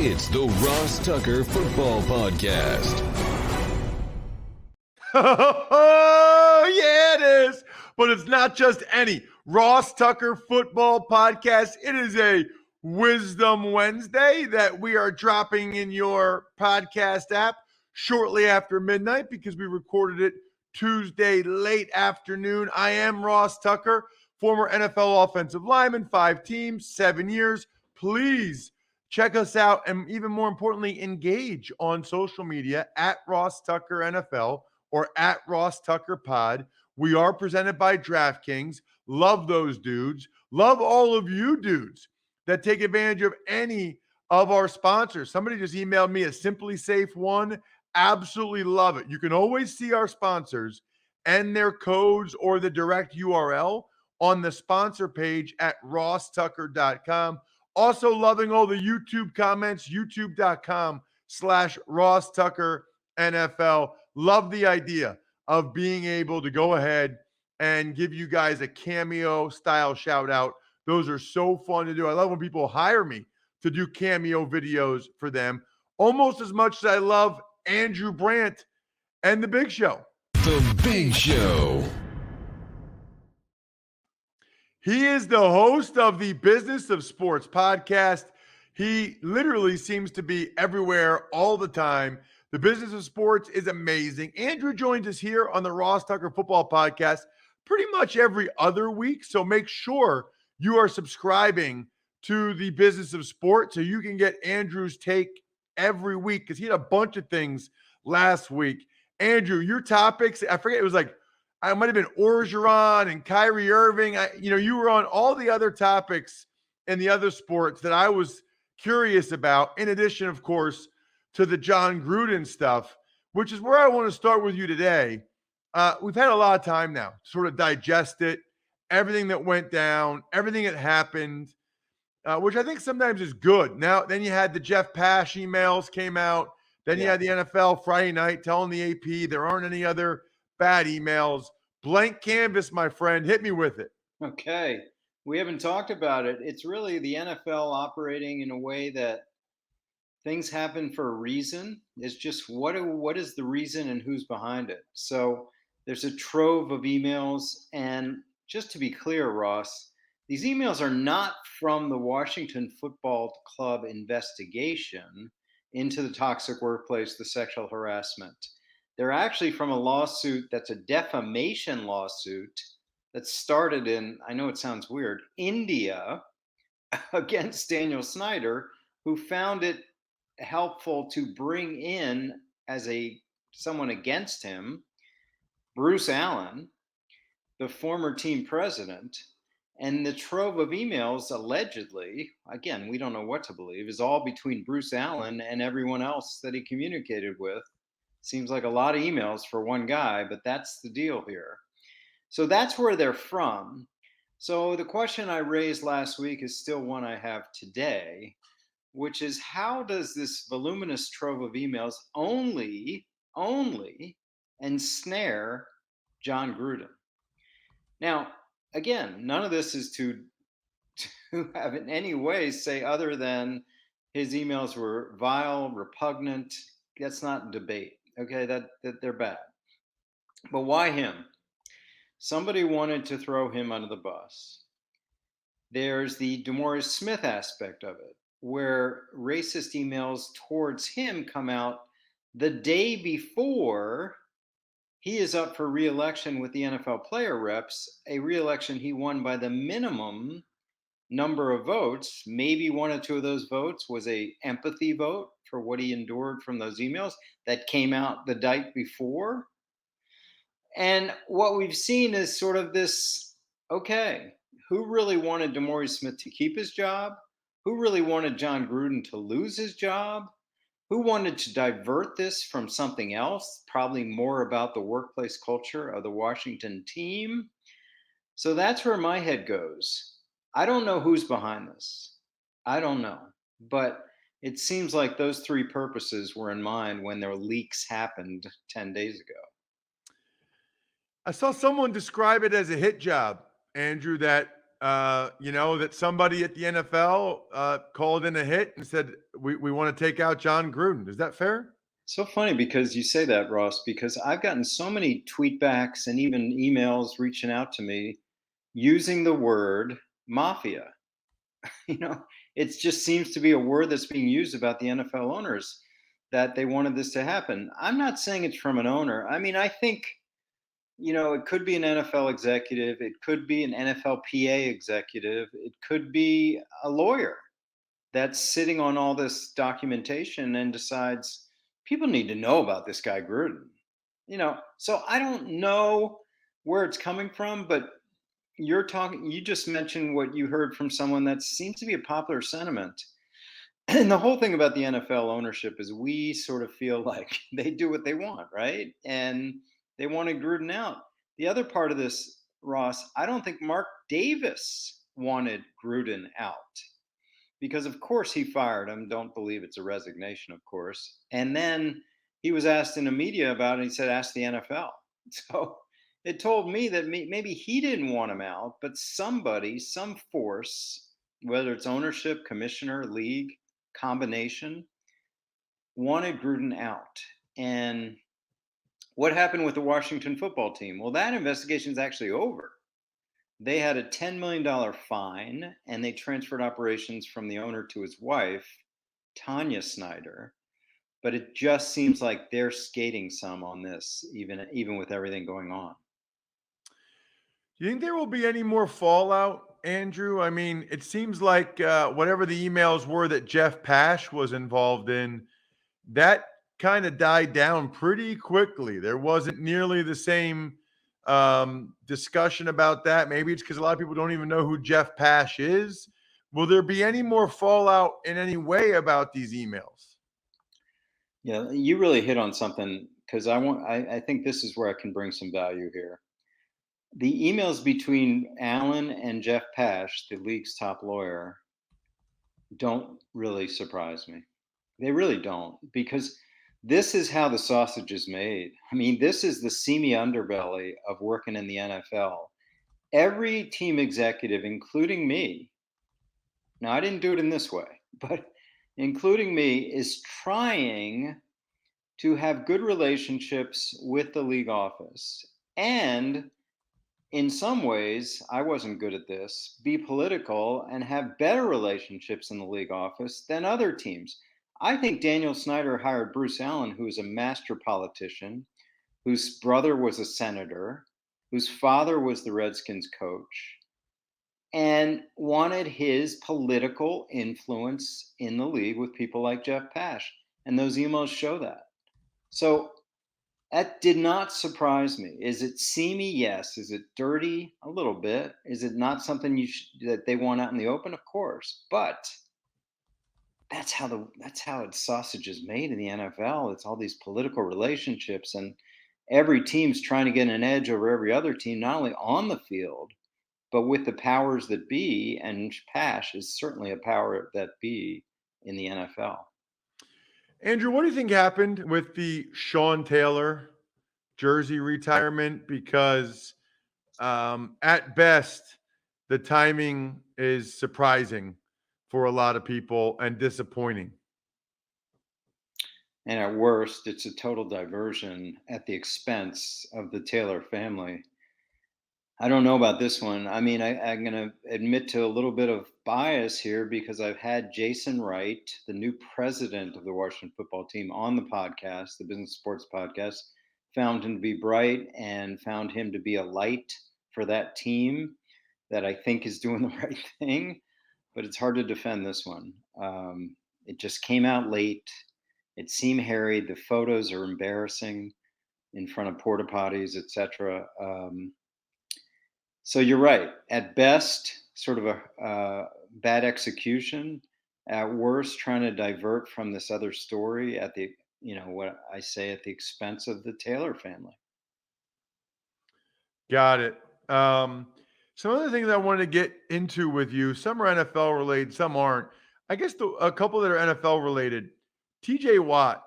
It's the Ross Tucker Football Podcast. Oh, yeah, it is. But it's not just any Ross Tucker Football Podcast. It is a Wisdom Wednesday that we are dropping in your podcast app shortly after midnight because we recorded it Tuesday late afternoon. I am Ross Tucker, former NFL offensive lineman, 5 teams, 7 years. Please check us out and even more importantly, engage on social media at Ross Tucker NFL or at Ross Tucker Pod. We are presented by DraftKings. Love those dudes. Love all of you dudes that take advantage of any of our sponsors. Somebody just emailed me a Simply Safe one. Absolutely love it. You can always see our sponsors and their codes or the direct URL on the sponsor page at rosstucker.com. Also loving all the YouTube comments, youtube.com/Ross Tucker NFL. Love the idea of being able to go ahead and give you guys a cameo style shout out. Those are so fun to do. I love when people hire me to do cameo videos for them, almost as much as I love Andrew Brandt and The Big Show. The Big Show. He is the host of the Business of Sports podcast. He literally seems to be everywhere all the time. The Business of Sports is amazing. Andrew joins us here on the Ross Tucker Football Podcast pretty much every other week. So make sure you are subscribing to the Business of Sports so you can get Andrew's take every week because he had a bunch of things last week. Andrew, your topics, I forget, it was like, I might have been Orgeron and Kyrie Irving. You were on all the other topics in the other sports that I was curious about, in addition, of course, to the John Gruden stuff, which is where I want to start with you today. We've had a lot of time now to sort of digest it, everything that went down, everything that happened, which I think sometimes is good. Now, then you had the Jeff Pash emails came out. Then you had the NFL Friday night telling the AP there aren't any other bad emails. Blank canvas, my friend. Hit me with it. Okay. We haven't talked about it. It's really the NFL operating in a way that things happen for a reason. It's just what is the reason and who's behind it. So there's a trove of emails. And just to be clear, Ross, these emails are not from the Washington Football Club investigation into the toxic workplace, the sexual harassment. They're actually from a lawsuit that's a defamation lawsuit that started in, I know it sounds weird, India against Daniel Snyder, who found it helpful to bring in as someone against him, Bruce Allen, the former team president. And the trove of emails, allegedly, again, we don't know what to believe, is all between Bruce Allen and everyone else that he communicated with. Seems like a lot of emails for one guy, but that's the deal here. So that's where they're from. So the question I raised last week is still one I have today, which is how does this voluminous trove of emails only ensnare John Gruden? Now, again, none of this is to have in any way say other than his emails were vile, repugnant. That's not debate. Okay, that they're bad. But why him? Somebody wanted to throw him under the bus. There's the DeMaurice Smith aspect of it, where racist emails towards him come out the day before he is up for re-election with the NFL player reps, a re-election he won by the minimum number of votes. Maybe one or two of those votes was a empathy vote for what he endured from those emails that came out the night before. And what we've seen is sort of this, okay, who really wanted DeMaurice Smith to keep his job? Who really wanted John Gruden to lose his job? Who wanted to divert this from something else, probably more about the workplace culture of the Washington team? So that's where my head goes. I don't know who's behind this. I don't know. But it seems like those three purposes were in mind when their leaks happened 10 days ago. I saw someone describe it as a hit job, Andrew, that that somebody at the NFL called in a hit and said, we want to take out John Gruden. Is that fair? So funny because you say that, Ross, because I've gotten so many tweetbacks and even emails reaching out to me using the word mafia. You know, it just seems to be a word that's being used about the NFL owners, that they wanted this to happen. I'm not saying it's from an owner. I mean, I think, it could be an NFL executive, it could be an NFLPA executive, it could be a lawyer that's sitting on all this documentation and decides people need to know about this guy Gruden. So I don't know where it's coming from, but you just mentioned what you heard from someone that seems to be a popular sentiment. And the whole thing about the NFL ownership is we sort of feel like they do what they want, right? And they wanted Gruden out. The other part of this, Ross, I don't think Mark Davis wanted Gruden out because, of course, he fired him. Don't believe it's a resignation, of course. And then he was asked in the media about it. And he said, ask the NFL. So it told me that maybe he didn't want him out, but somebody, some force, whether it's ownership, commissioner, league, combination, wanted Gruden out. And what happened with the Washington football team? Well, that investigation is actually over. They had a $10 million fine, and they transferred operations from the owner to his wife, Tanya Snyder. But it just seems like they're skating some on this, even with everything going on. Do you think there will be any more fallout, Andrew? I mean, it seems like whatever the emails were that Jeff Pash was involved in, that kind of died down pretty quickly. There wasn't nearly the same discussion about that. Maybe it's because a lot of people don't even know who Jeff Pash is. Will there be any more fallout in any way about these emails? Yeah, you really hit on something because I think this is where I can bring some value here. The emails between Allen and Jeff Pash, the league's top lawyer, don't really surprise me. They really don't, because this is how the sausage is made. I mean, this is the seamy underbelly of working in the NFL. Every team executive, including me, now I didn't do it in this way, but including me, is trying to have good relationships with the league office. And in some ways, I wasn't good at this, be political and have better relationships in the league office than other teams. I think Daniel Snyder hired Bruce Allen, who is a master politician, whose brother was a senator, whose father was the Redskins coach, and wanted his political influence in the league with people like Jeff Pash. And those emails show that. So that did not surprise me. Is it seamy? Yes. Is it dirty? A little bit. Is it not something that they want out in the open? Of course. But that's how it's sausage is made in the NFL. It's all these political relationships, and every team's trying to get an edge over every other team, not only on the field, but with the powers that be. And Pash is certainly a power that be in the NFL. Andrew, what do you think happened with the Sean Taylor jersey retirement? Because at best, the timing is surprising for a lot of people and disappointing. And at worst, it's a total diversion at the expense of the Taylor family. I don't know about this one. I mean, I'm going to admit to a little bit of bias here because I've had Jason Wright, the new president of the Washington football team, on the podcast, the Business Sports Podcast, found him to be bright and found him to be a light for that team that I think is doing the right thing. But it's hard to defend this one. It just came out late. It seemed hairy. The photos are embarrassing in front of porta potties, etc. So you're right. At best, sort of a bad execution. At worst, trying to divert from this other story at the, what I say, at the expense of the Taylor family. Got it. Some other things I wanted to get into with you. Some are NFL related, some aren't. I guess a couple that are NFL related. TJ Watt,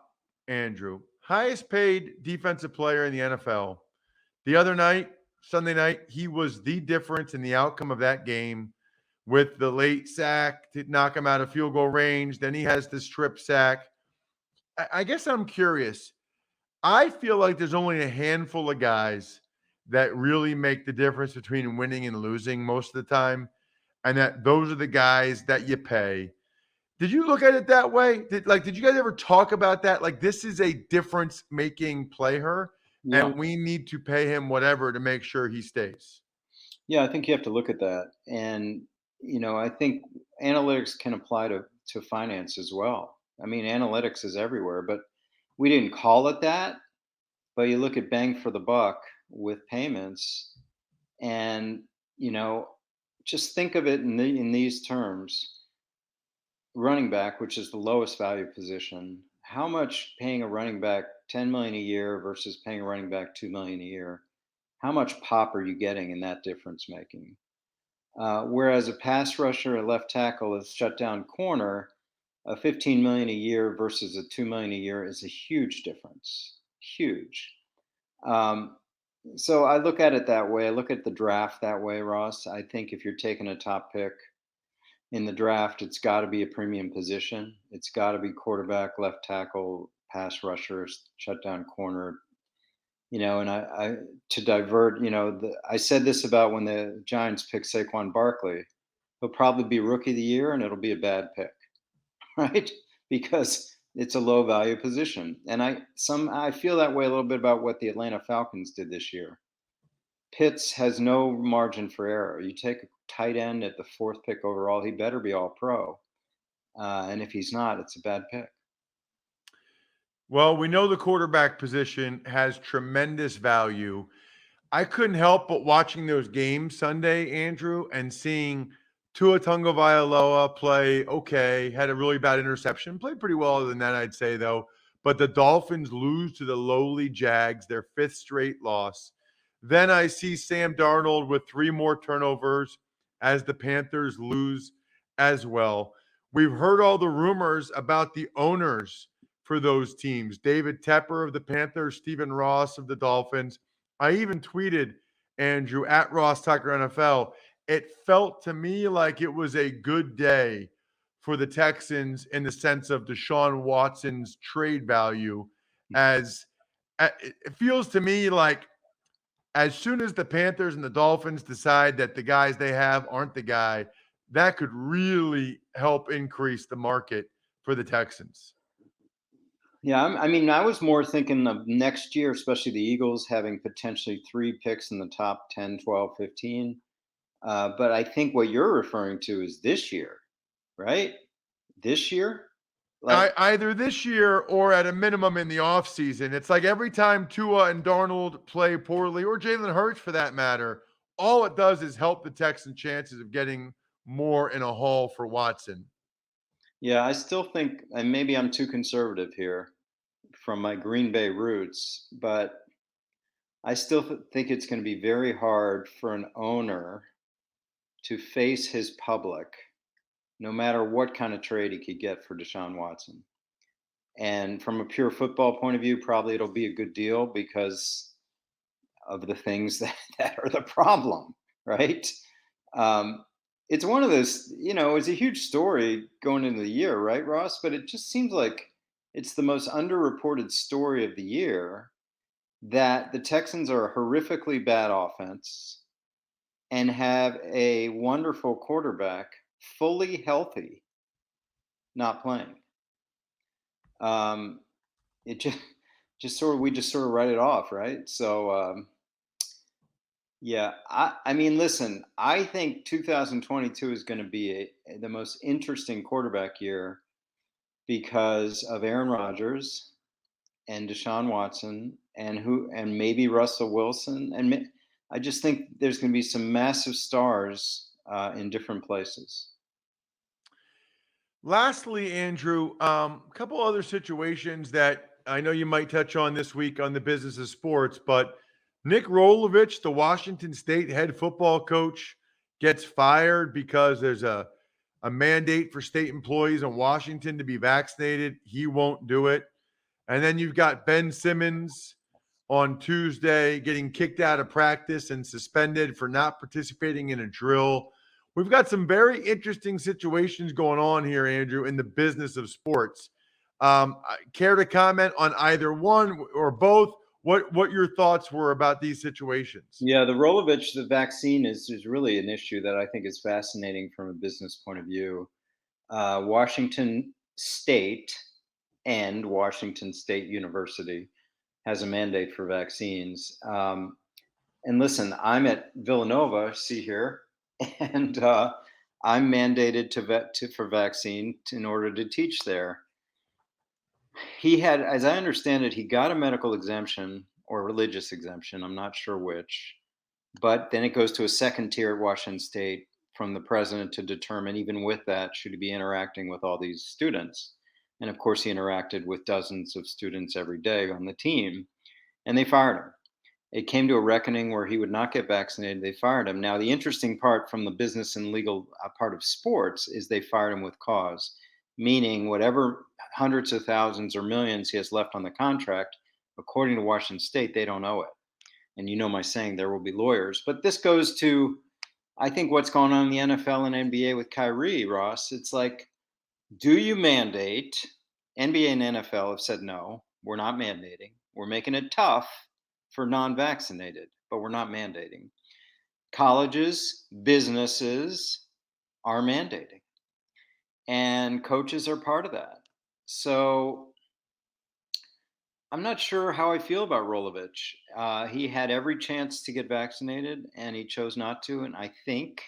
Andrew, highest paid defensive player in the NFL. The other night, Sunday night. He was the difference in the outcome of that game with the late sack to knock him out of field goal range. Then he has the strip sack. I guess I'm curious. I feel like there's only a handful of guys that really make the difference between winning and losing most of the time, and that those are the guys that you pay. Did you look at it that way? Did you guys ever talk about that? Like, this is a difference making player, Yeah. and we need to pay him whatever to make sure he stays. Yeah, I think you have to look at that. And, I think analytics can apply to finance as well. I mean, analytics is everywhere, but we didn't call it that. But you look at bang for the buck with payments, and, you know, just think of it in these terms. Running back, which is the lowest value position, how much paying a running back 10 million a year versus paying a running back 2 million a year? How much pop are you getting in that difference making? Whereas a pass rusher, a left tackle, a shutdown corner, a 15 million a year versus a 2 million a year is a huge difference. Huge. Um, so I look at it that way. I look at the draft that way, Ross. I think if you're taking a top pick in the draft, it's got to be a premium position. It's got to be quarterback, left tackle, pass rusher, shutdown corner. And I to divert, I said this about when the Giants picked Saquon Barkley. He'll probably be rookie of the year, and it'll be a bad pick, right? Because it's a low value position. And I feel that way a little bit about what the Atlanta Falcons did this year. Pitts has no margin for error. You take a tight end at the fourth pick overall, he better be all pro. And if he's not, it's a bad pick. Well, we know the quarterback position has tremendous value. I couldn't help but watching those games Sunday, Andrew, and seeing Tua Tagovailoa play okay, had a really bad interception, played pretty well other than that, I'd say, though. But the Dolphins lose to the lowly Jags, their fifth straight loss. Then I see Sam Darnold with 3 more turnovers as the Panthers lose as well. We've heard all the rumors about the owners for those teams. David Tepper of the Panthers, Stephen Ross of the Dolphins. I even tweeted, Andrew, at Ross Tucker NFL. It felt to me like it was a good day for the Texans in the sense of Deshaun Watson's trade value. As it feels to me like as soon as the Panthers and the Dolphins decide that the guys they have aren't the guy, that could really help increase the market for the Texans. Yeah, I mean, I was more thinking of next year, especially the Eagles having potentially 3 picks in the top 10, 12, 15. But I think what you're referring to is this year, right? This year? Either this year or at a minimum in the offseason. It's like every time Tua and Darnold play poorly, or Jalen Hurts for that matter, all it does is help the Texans' chances of getting more in a haul for Watson. Yeah, I still think, and maybe I'm too conservative here from my Green Bay roots, but I still think it's going to be very hard for an owner to face his public, no matter what kind of trade he could get for Deshaun Watson. And from a pure football point of view, probably it'll be a good deal because of the things that are the problem, right? It's one of those, it's a huge story going into the year, right, Ross? But it just seems like it's the most underreported story of the year that the Texans are a horrifically bad offense and have a wonderful quarterback, fully healthy, not playing. It just sort of we just sort of write it off, right? So yeah, I mean, listen, I think 2022 is going to be the most interesting quarterback year because of Aaron Rodgers and Deshaun Watson and maybe Russell Wilson, and I just think there's going to be some massive stars in different places. Lastly, Andrew, a couple other situations that I know you might touch on this week on the business of sports, but Nick Rolovich, the Washington State head football coach, gets fired because there's a mandate for state employees in Washington to be vaccinated. He won't do it. And then you've got Ben Simmons on Tuesday, getting kicked out of practice and suspended for not participating in a drill. We've got some very interesting situations going on here, Andrew, in the business of sports. Care to comment on either one or both? What your thoughts were about these situations? Yeah, the vaccine is really an issue that I think is fascinating from a business point of view. Washington State and Washington State University has a mandate for vaccines. And listen, I'm at Villanova, see here, and I'm mandated for vaccine in order to teach there. He had, as I understand it, he got a medical exemption or religious exemption. I'm not sure which, but then it goes to a second tier at Washington State from the president to determine, even with that, should he be interacting with all these students? And of course, he interacted with dozens of students every day on the team, and they fired him. It came to a reckoning where he would not get vaccinated. They fired him. Now, the interesting part from the business and legal part of sports is they fired him with cause, meaning whatever hundreds of thousands or millions he has left on the contract, according to Washington State, they don't owe it. And you know my saying, there will be lawyers. But this goes to, I think, what's going on in the NFL and NBA with Kyrie, Ross. It's like, do you mandate? NBA and NFL have said, no, we're not mandating. We're making it tough for non-vaccinated, but we're not mandating. Colleges, businesses are mandating, and coaches are part of that. So I'm not sure how I feel about Rolovich. He had every chance to get vaccinated, and he chose not to. And I think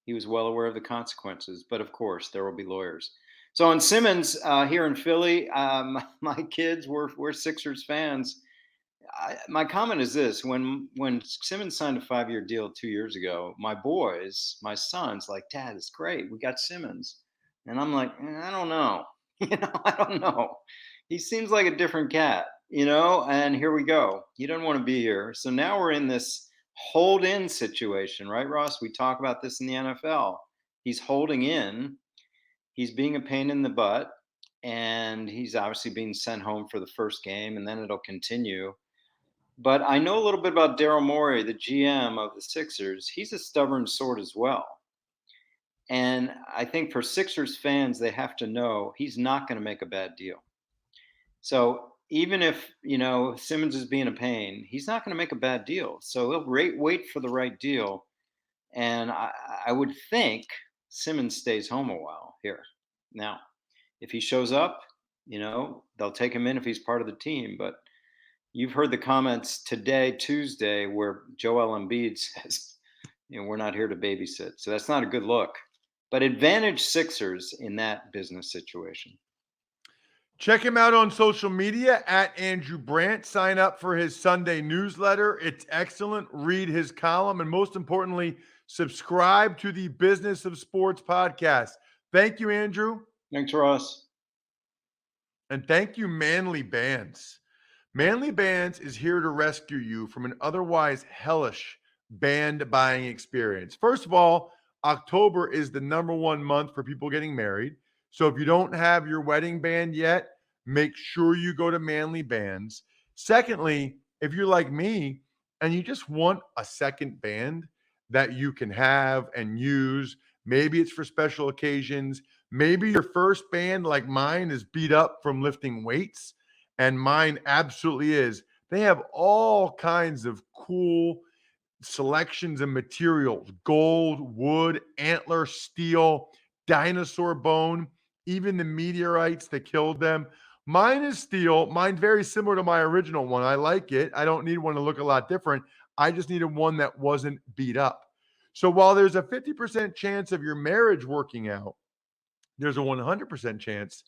he was well aware of the consequences. But of course, there will be lawyers. So on Simmons here in Philly, my kids we're Sixers fans. My comment is this: when Simmons signed a 5-year deal 2 years ago, my sons, like, Dad, it's great, we got Simmons, and I'm like, I don't know, I don't know. He seems like a different cat, And here we go. He doesn't want to be here. So now we're in this hold-in situation, right, Ross? We talk about this in the NFL. He's holding in. He's being a pain in the butt, and he's obviously being sent home for the first game, and then it'll continue. But I know a little bit about Daryl Morey, the GM of the Sixers. He's a stubborn sort as well. And I think for Sixers fans, they have to know he's not going to make a bad deal. So even if, Simmons is being a pain, he's not going to make a bad deal. So he'll wait for the right deal. And I would think Simmons stays home a while here. Now, if he shows up, they'll take him in if he's part of the team. But you've heard the comments today, Tuesday, where Joel Embiid says, we're not here to babysit. So that's not a good look. But advantage Sixers in that business situation. Check him out on social media at Andrew Brandt. Sign up for his Sunday newsletter. It's excellent. Read his column. And most importantly, subscribe to the Business of Sports podcast. Thank you, Andrew. Thanks, Ross. And thank you, Manly Bands. Manly Bands is here to rescue you from an otherwise hellish band buying experience. First of all, October is the #1 month for people getting married. So if you don't have your wedding band yet, make sure you go to Manly Bands. Secondly, if you're like me and you just want a second band that you can have and use, maybe it's for special occasions. Maybe your first band, like mine, is beat up from lifting weights, and mine absolutely is. They have all kinds of cool selections and materials: gold, wood, antler, steel, dinosaur bone, even the meteorites that killed them. Mine is steel. Mine's very similar to my original one. I like it. I don't need one to look a lot different. I just needed one that wasn't beat up. So while there's a 50% chance of your marriage working out, there's a 100% chance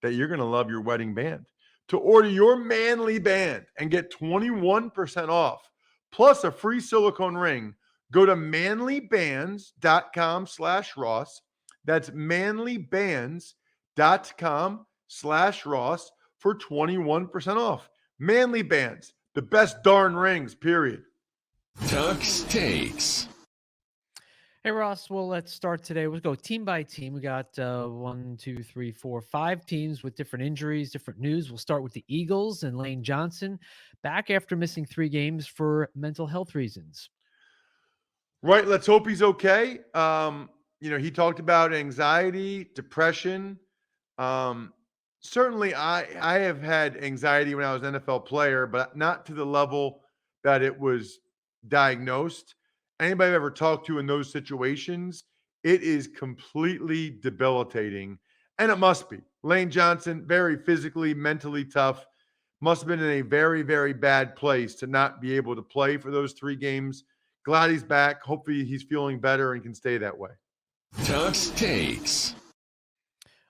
that you're going to love your wedding band. To order your Manly Band and get 21% off plus a free silicone ring, go to manlybands.com/Ross. That's manlybands.com/Ross for 21% off. Manly Bands, the best darn rings, period. Tux Takes. Hey, Ross. Well, let's start today. We'll go team by team. We got 5 teams with different injuries, different news. We'll start with the Eagles and Lane Johnson back after missing 3 games for mental health reasons. Right. Let's hope he's okay. He talked about anxiety, depression. Um, Certainly, I have had anxiety when I was an NFL player, but not to the level that it was diagnosed. Anybody I've ever talked to in those situations, it is completely debilitating, and it must be. Lane Johnson, very physically, mentally tough, must have been in a very, very bad place to not be able to play for those 3 games. Glad he's back. Hopefully, he's feeling better and can stay that way. Tuck's Takes.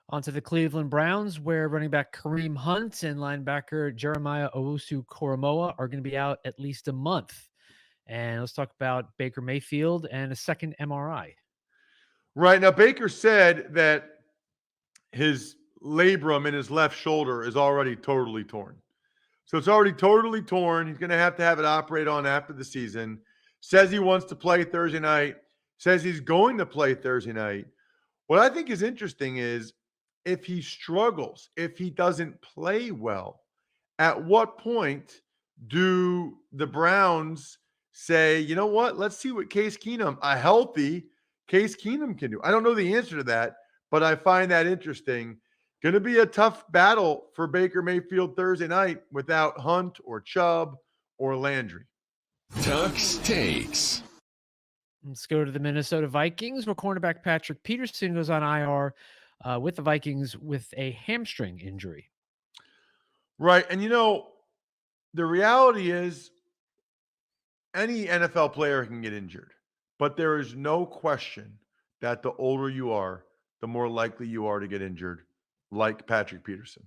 On to the Cleveland Browns, where running back Kareem Hunt and linebacker Jeremiah Owusu-Koramoah are going to be out at least a month. And let's talk about Baker Mayfield and a second MRI. Right. Now, Baker said that his labrum in his left shoulder is already totally torn. So it's already totally torn. He's going to have it operated on after the season. Says he wants to play Thursday night. Says he's going to play Thursday night. What I think is interesting is if he struggles, if he doesn't play well, at what point do the Browns say, you know what? Let's see what Case Keenum, a healthy Case Keenum, can do. I don't know the answer to that, but I find that interesting. Going to be a tough battle for Baker Mayfield Thursday night without Hunt or Chubb or Landry. Tuck's Takes. Let's go to the Minnesota Vikings, where cornerback Patrick Peterson goes on IR with the Vikings with a hamstring injury. Right. And the reality is any NFL player can get injured, but there is no question that the older you are, the more likely you are to get injured, like Patrick Peterson.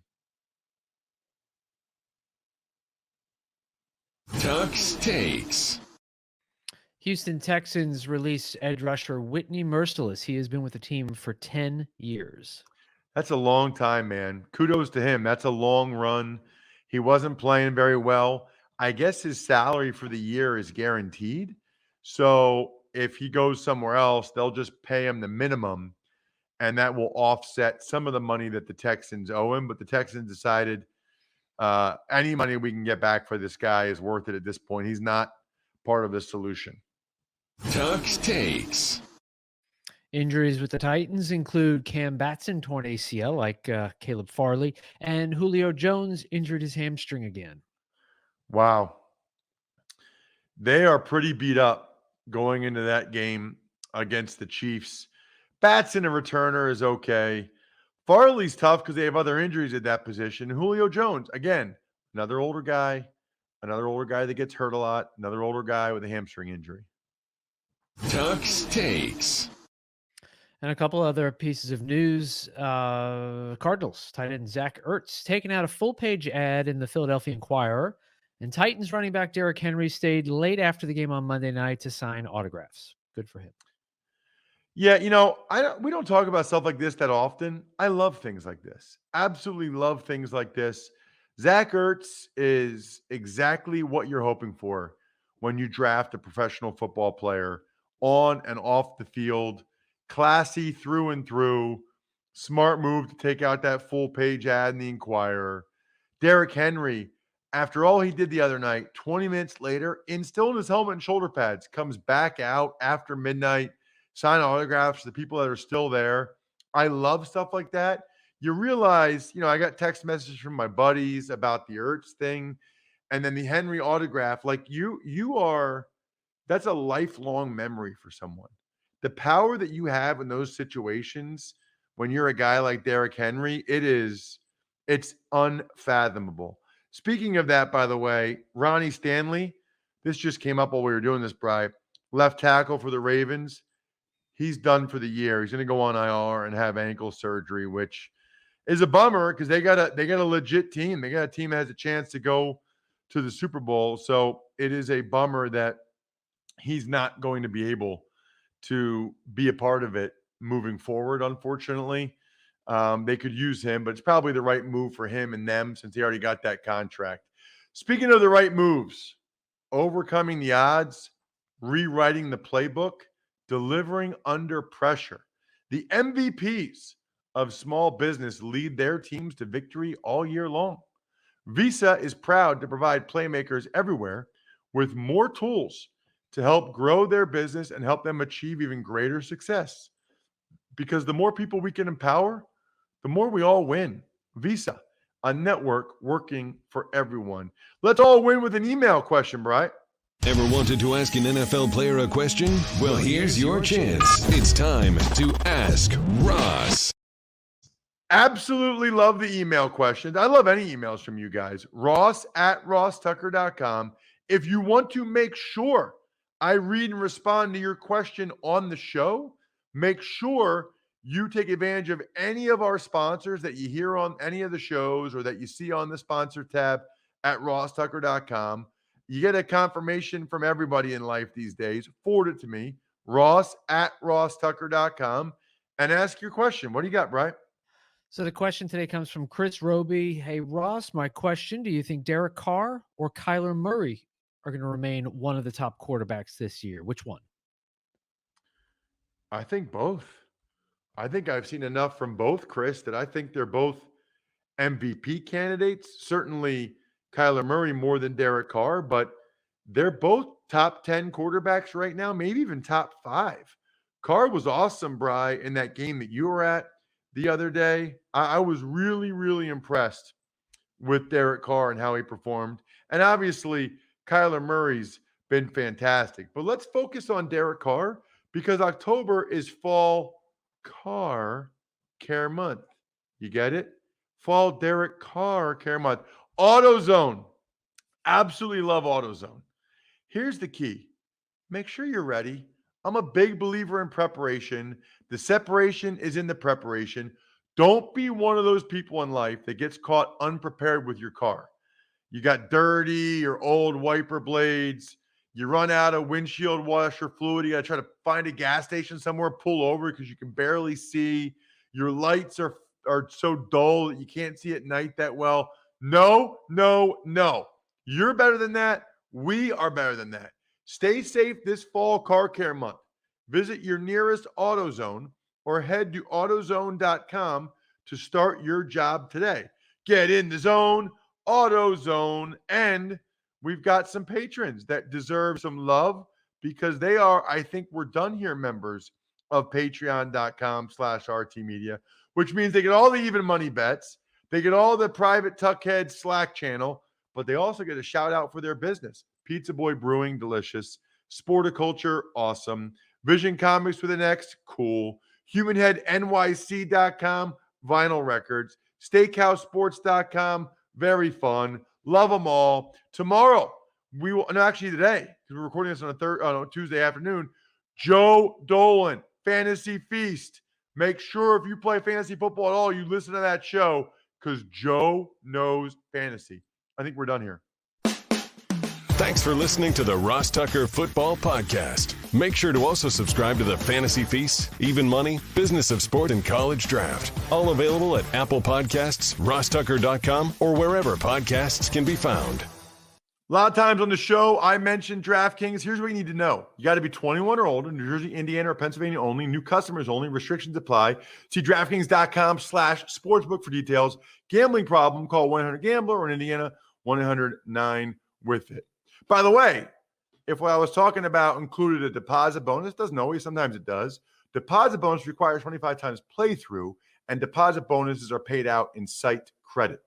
Tuck's Takes. Houston Texans release edge rusher Whitney Merciless. He has been with the team for 10 years. That's a long time, man. Kudos to him. That's a long run. He wasn't playing very well. I guess his salary for the year is guaranteed. So if he goes somewhere else, they'll just pay him the minimum, and that will offset some of the money that the Texans owe him. But the Texans decided any money we can get back for this guy is worth it at this point. He's not part of the solution. Tuck's Takes. Injuries with the Titans include Cam Batson, torn ACL like Caleb Farley, and Julio Jones injured his hamstring again. Wow. They are pretty beat up going into that game against the Chiefs. Batson, a returner, is okay. Farley's tough because they have other injuries at that position. Julio Jones, again, another older guy that gets hurt a lot, another older guy with a hamstring injury. Tuck's Takes. And a couple other pieces of news. Cardinals tight end Zach Ertz taking out a full-page ad in the Philadelphia Inquirer. And Titans running back Derrick Henry stayed late after the game on Monday night to sign autographs. Good for him. Yeah, we don't talk about stuff like this that often. I love things like this. Absolutely love things like this. Zach Ertz is exactly what you're hoping for when you draft a professional football player on and off the field. Classy through and through. Smart move to take out that full page ad in the Inquirer. Derrick Henry, after all he did the other night, 20 minutes later, still in his helmet and shoulder pads, comes back out after midnight, sign autographs to the people that are still there. I love stuff like that. You realize, I got text messages from my buddies about the Ertz thing, and then the Henry autograph. Like that's a lifelong memory for someone. The power that you have in those situations when you're a guy like Derrick Henry, it's unfathomable. Speaking of that, by the way, Ronnie Stanley, this just came up while we were doing this, Bri. Left tackle for the Ravens. He's done for the year. He's going to go on IR and have ankle surgery, which is a bummer because they got a legit team. They got a team that has a chance to go to the Super Bowl. So it is a bummer that he's not going to be able to be a part of it moving forward, unfortunately. They could use him, but it's probably the right move for him and them since he already got that contract. Speaking of the right moves, overcoming the odds, rewriting the playbook, delivering under pressure. The MVPs of small business lead their teams to victory all year long. Visa is proud to provide playmakers everywhere with more tools to help grow their business and help them achieve even greater success. Because the more people we can empower, the more we all win. Visa, a network working for everyone. Let's all win with an email question, Brian. Ever wanted to ask an NFL player a question? Well, here's your chance. It's time to Ask Ross. Absolutely love the email questions. I love any emails from you guys. Ross@rosstucker.com. If you want to make sure I read and respond to your question on the show, make sure you take advantage of any of our sponsors that you hear on any of the shows or that you see on the sponsor tab at rosstucker.com. You get a confirmation from everybody in life these days. Forward it to me, ross@rosstucker.com, and ask your question. What do you got, Brian? So the question today comes from Chris Roby. Hey, Ross, my question, do you think Derek Carr or Kyler Murray are going to remain one of the top quarterbacks this year? Which one? I think both. I think I've seen enough from both, Chris, that I think they're both MVP candidates. Certainly Kyler Murray more than Derek Carr, but they're both top 10 quarterbacks right now, maybe even top 5. Carr was awesome, Bri, in that game that you were at the other day. I was really, really impressed with Derek Carr and how he performed. And obviously, Kyler Murray's been fantastic. But let's focus on Derek Carr because October is Fall Car Care Month. You get it? Fall Derek Carr Care Month. AutoZone. Absolutely love AutoZone. Here's the key. Make sure you're ready. I'm a big believer in preparation. The separation is in the preparation. Don't be one of those people in life that gets caught unprepared with your car. You got dirty or old wiper blades. You run out of windshield washer fluid. You got to try to find a gas station somewhere, pull over because you can barely see. Your lights are so dull that you can't see at night that well. No, no, no. You're better than that. We are better than that. Stay safe this fall car care month. Visit your nearest AutoZone or head to AutoZone.com to start your job today. Get in the zone, AutoZone, and we've got some patrons that deserve some love because they are, I think we're done here, members of patreon.com/RTmedia, which means they get all the even money bets. They get all the private Tuckhead Slack channel, but they also get a shout out for their business. Pizza Boy Brewing, delicious. Sporticulture, awesome. Vision Comics with an X, cool. HumanHeadNYC.com, vinyl records. SteakhouseSports.com, very fun. Love them all. Tomorrow, we will, and actually today, because we're recording this on a Tuesday afternoon, Joe Dolan, Fantasy Feast. Make sure if you play fantasy football at all, you listen to that show because Joe knows fantasy. I think we're done here. Thanks for listening to the Ross Tucker Football Podcast. Make sure to also subscribe to the Fantasy Feast, Even Money, Business of Sport, and College Draft. All available at Apple Podcasts, rosstucker.com, or wherever podcasts can be found. A lot of times on the show, I mentioned DraftKings. Here's what you need to know. You got to be 21 or older, New Jersey, Indiana, or Pennsylvania only. New customers only. Restrictions apply. See DraftKings.com/sportsbook for details. Gambling problem, call 1-800-GAMBLER, or in Indiana, 1-800-9-WITH-IT. By the way, if what I was talking about included a deposit bonus, doesn't always, sometimes it does. Deposit bonus requires 25 times playthrough, and deposit bonuses are paid out in site credit.